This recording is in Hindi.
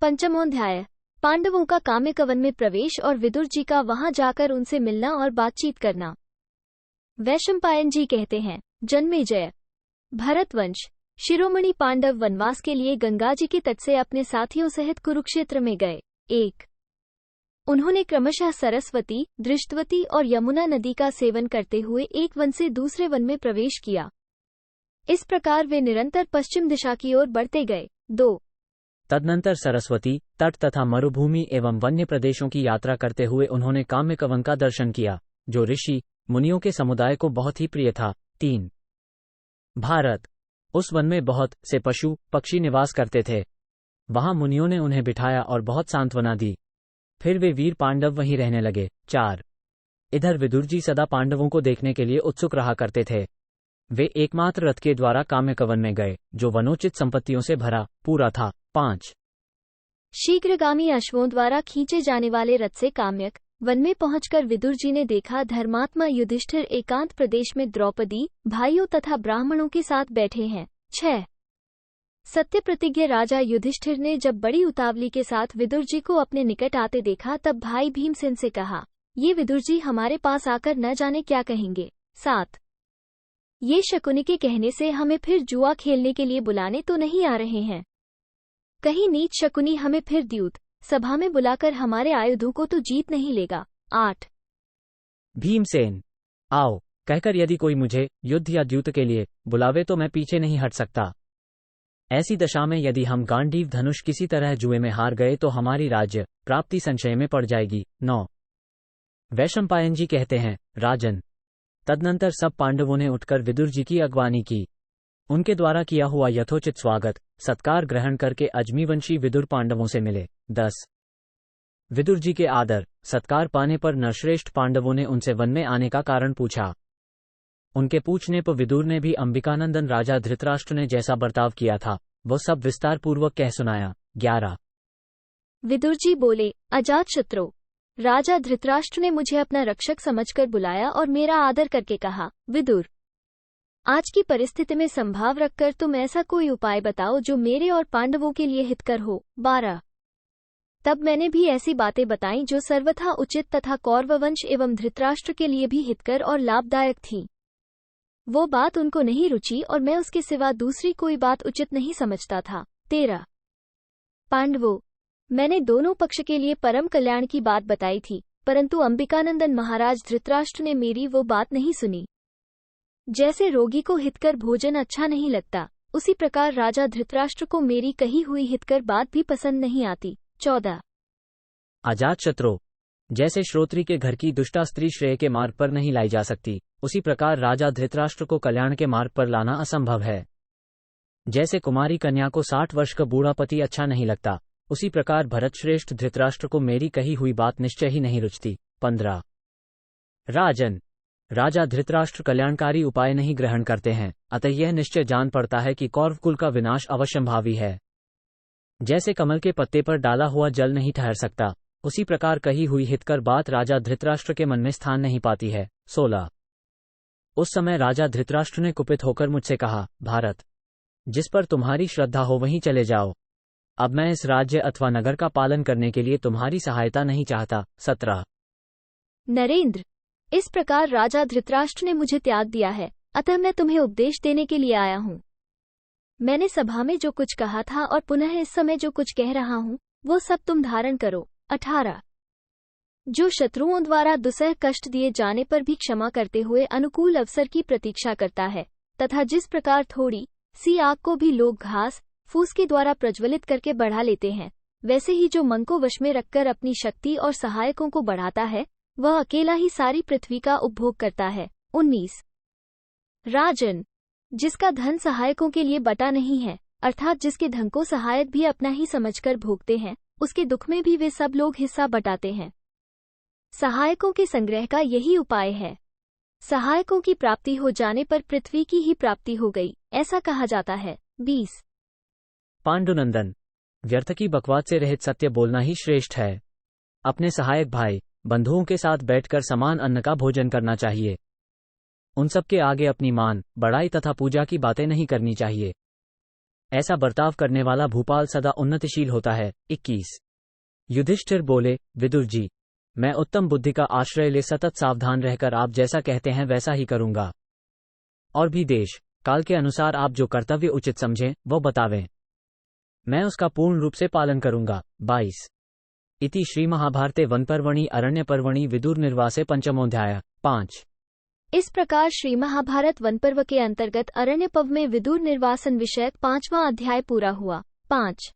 पंचमोऽध्याय। पांडवों का काम्यकवन में प्रवेश और विदुर जी का वहां जाकर उनसे मिलना और बातचीत करना। वैशंपायन जी कहते हैं, जन्मेजय, भरतवंश, शिरोमणि पांडव वनवास के लिए गंगा जी के तट से अपने साथियों सहित कुरुक्षेत्र में गए। 1. उन्होंने क्रमशः सरस्वती, दृष्टवती और यमुना नदी का सेवन करते हुए एक वन से दूसरे वन में प्रवेश किया। इस प्रकार वे निरंतर पश्चिम दिशा की ओर बढ़ते गए। 2. तदनंतर सरस्वती तट तथा मरुभूमि एवं वन्य प्रदेशों की यात्रा करते हुए उन्होंने काम्यकवन का दर्शन किया, जो ऋषि मुनियों के समुदाय को बहुत ही प्रिय था। 3. भारत, उस वन में बहुत से पशु पक्षी निवास करते थे। वहां मुनियों ने उन्हें बिठाया और बहुत सांत्वना दी। फिर वे वीर पांडव वहीं रहने लगे। 4. इधर विदुर जी सदा पांडवों को देखने के लिए उत्सुक रहा करते थे। वे एकमात्र रथ के द्वारा काम्यकवन में गए, जो वनोचित संपत्तियों से भरा पूरा था। 5. शीघ्रगामी अश्वों द्वारा खींचे जाने वाले रथ से काम्यक वन में पहुंचकर विदुर जी ने देखा धर्मात्मा युधिष्ठिर एकांत प्रदेश में द्रौपदी, भाइयों तथा ब्राह्मणों के साथ बैठे हैं। 6. सत्य प्रतिज्ञ राजा युधिष्ठिर ने जब बड़ी उतावली के साथ विदुर जी को अपने निकट आते देखा तब भाई भीमसेन से कहा, ये विदुर जी हमारे पास आकर न जाने क्या कहेंगे। 7. ये शकुनि के कहने से हमें फिर जुआ खेलने के लिए बुलाने तो नहीं आ रहे हैं? कहीं नीच शकुनि हमें फिर द्यूत सभा में बुलाकर हमारे आयुधों को तो जीत नहीं लेगा। 8. भीमसेन, आओ कहकर यदि कोई मुझे युद्ध या द्यूत के लिए बुलावे तो मैं पीछे नहीं हट सकता। ऐसी दशा में यदि हम गांडीव धनुष किसी तरह जुए में हार गए तो हमारी राज्य प्राप्ति संशय में पड़ जाएगी। 9. वैशंपायन जी कहते हैं, राजन, तदनंतर सब पांडवों ने उठकर विदुर जी की अगवानी की। उनके द्वारा किया हुआ यथोचित स्वागत सत्कार ग्रहण करके अजमीवंशी विदुर पांडवों से मिले। 10. विदुर जी के आदर सत्कार पाने पर नरश्रेष्ठ पांडवों ने उनसे वन में आने का कारण पूछा। उनके पूछने पर विदुर ने भी अंबिकानंदन राजा धृतराष्ट्र ने जैसा बर्ताव किया था वो सब विस्तार पूर्वक कह सुनाया। 11. विदुर जी बोले, अजातशत्रु, राजा धृतराष्ट्र ने मुझे अपना रक्षक समझकर बुलाया और मेरा आदर करके कहा, विदुर, आज की परिस्थिति में संभाव रखकर तुम ऐसा कोई उपाय बताओ जो मेरे और पांडवों के लिए हितकर हो। 12. तब मैंने भी ऐसी बातें बताईं जो सर्वथा उचित तथा कौरववंश एवं धृतराष्ट्र के लिए भी हितकर और लाभदायक थीं। वो बात उनको नहीं रुची और मैं उसके सिवा दूसरी कोई बात उचित नहीं समझता था। 13. पांडवों, मैंने दोनों पक्ष के लिए परम कल्याण की बात बताई थी, परंतु अंबिकानंदन महाराज धृतराष्ट्र ने मेरी वो बात नहीं सुनी। जैसे रोगी को हितकर भोजन अच्छा नहीं लगता, उसी प्रकार राजा धृतराष्ट्र को मेरी कही हुई हितकर बात भी पसंद नहीं आती। 14. अजातशत्रु, जैसे श्रोत्री के घर की दुष्टा स्त्री श्रेय के मार्ग पर नहीं लाई जा सकती, उसी प्रकार राजा धृतराष्ट्र को कल्याण के मार्ग पर लाना असंभव है। जैसे कुमारी कन्या को 60 वर्ष का बूढ़ा पति अच्छा नहीं लगता, उसी प्रकार भरतश्रेष्ठ धृतराष्ट्र को मेरी कही हुई बात निश्चय ही नहीं रुचती। 15. राजन, राजा धृतराष्ट्र कल्याणकारी उपाय नहीं ग्रहण करते हैं, अतः यह निश्चय जान पड़ता है कि कौरवकुल का विनाश अवश्यंभावी है। जैसे कमल के पत्ते पर डाला हुआ जल नहीं ठहर सकता, उसी प्रकार कही हुई हितकर बात राजा धृतराष्ट्र के मन में स्थान नहीं पाती है। 16. उस समय राजा धृतराष्ट्र ने कुपित होकर मुझसे कहा, भारत, जिस पर तुम्हारी श्रद्धा हो वहीं चले जाओ। अब मैं इस राज्य अथवा नगर का पालन करने के लिए तुम्हारी सहायता नहीं चाहता। 17. नरेंद्र, इस प्रकार राजा धृतराष्ट्र ने मुझे त्याग दिया है, अतः मैं तुम्हें उपदेश देने के लिए आया हूँ। मैंने सभा में जो कुछ कहा था और पुनः इस समय जो कुछ कह रहा हूँ वो सब तुम धारण करो। 18. जो शत्रुओं द्वारा दुसह कष्ट दिए जाने पर भी क्षमा करते हुए अनुकूल अवसर की प्रतीक्षा करता है, तथा जिस प्रकार थोड़ी सी आग को भी लोग घास फूस के द्वारा प्रज्वलित करके बढ़ा लेते हैं, वैसे ही जो मन को वश में रखकर अपनी शक्ति और सहायकों को बढ़ाता है वह अकेला ही सारी पृथ्वी का उपभोग करता है। 19. राजन, जिसका धन सहायकों के लिए बटा नहीं है, अर्थात जिसके धन को सहायक भी अपना ही समझकर भोगते हैं, उसके दुख में भी वे सब लोग हिस्सा बटाते हैं। सहायकों के संग्रह का यही उपाय है। सहायकों की प्राप्ति हो जाने पर पृथ्वी की ही प्राप्ति हो गई, ऐसा कहा जाता है। 20. पांडुनंदन, व्यर्थ की बकवाद से रहित सत्य बोलना ही श्रेष्ठ है। अपने सहायक भाई बंधुओं के साथ बैठकर समान अन्न का भोजन करना चाहिए। उन सब के आगे अपनी मान, बड़ाई तथा पूजा की बातें नहीं करनी चाहिए। ऐसा बर्ताव करने वाला भूपाल सदा उन्नतिशील होता है। 21। युधिष्ठिर बोले, विदुर जी, मैं उत्तम बुद्धि का आश्रय ले सतत सावधान रहकर आप जैसा कहते हैं वैसा ही करूंगा, और भी देश काल के अनुसार आप जो कर्तव्य उचित समझें वो बतावें, मैं उसका पूर्ण रूप से पालन करूंगा। 22। इति श्री महाभारते वनपर्वणि अरण्यपर्वणि विदुर निर्वासे पंचमोऽध्याय। 5। इस प्रकार श्री महाभारत वनपर्व के अंतर्गत अरण्यपर्व में विदुर निर्वासन विषयक 5वां अध्याय पूरा हुआ। 5।